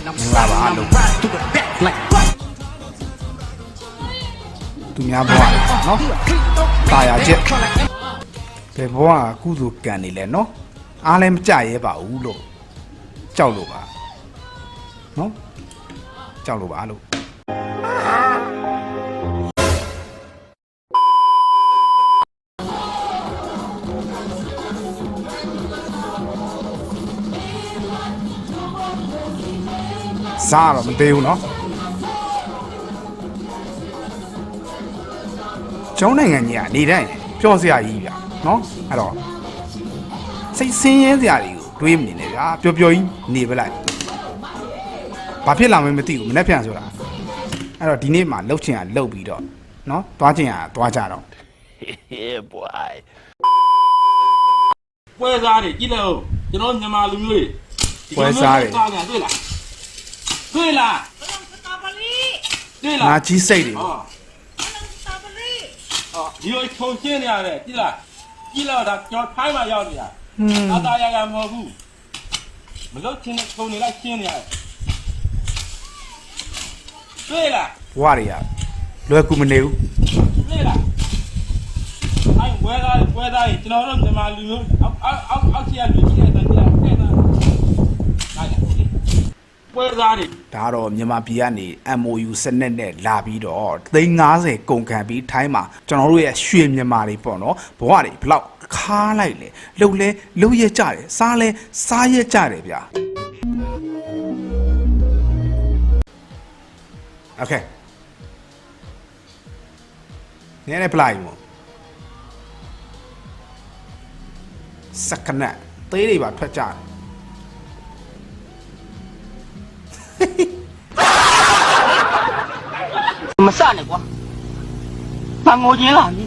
လာပါလို့သူများဘွားနော်တာယာချက်ဘယ်ဘွားကကုသိုလ်ကံနေလဲနော်အားလည်းမကြရဲပါဘူးလို့ကြောက်လို့ပါနော်ကြောက်လို့ပါလို့စားတော့မသေးဘူးနော်ကျောင်းနိုင်ငံကြီးကနေတိုင်းပျော်စရာကြီးဗျာနော်အဲ့တော့စိတ်ဆင်းရဲစရာတွေကိုတွေးမနေနဲ့ဗျာပျော်ပျော်ကြီးနေပလိုက်ဘာဖြစ်လာမှမသိဘူးမနေ့ပြန်ဆိုတာအဲ့တော့ဒီနေ့မှလှုပ်ချင်ရလှုပ်ပြီးတော့နော်သွားချင်ရသွားကြတော့ Yeah boy ပွဲစားတွေကြည့်လိုက်ဦးကျွန်တော်မြန်မာလူမျိုးတွေတွေ့လားတွေ့လား ငါကြီးစိတ်တွေ ဒီလိုထုံရှင်းနေရတယ်ကြည့်လားကြည့်တော့ဒါကြော်ထိုင်းမှာရောက်နေတာအသားရမဟုတ်ဘူးမလို့ချင်းထုံနေလိုက်ရှင်းနေရတယ်တွေ့လား ဘွားတွေကလွယ်ကူမနေဘူး တွေ့လားအဲ့ပွဲသားကျွန်တော်တို့မြန်မာလူမျိုးအောက်ချီရလူကြီးတဲ့တန်တရားခဲ့တာပွဲသားတွေ ဒါတော့မြန်မာပြည်ကနေ MOU စနစ်နဲ့လာပြီးတော့350ကုန်ခံပြီးထိုင်းမှာကျွန်တော်တို့ရဲ့ရွှေမြန်မာတွေပေါ့နော်ဘဝတွေဘလောက်ခါလိုက်လေလှုပ်လဲလှုပ်ရကြတယ်စားလဲစားရကြတယ်ဗျာโอเคနည်းနည်းပလိုက်မို့စက္ကနသေးတွေပါထွက်ကြတယ်မစနဲ့ကွာငါငိုချင်းလာပြီ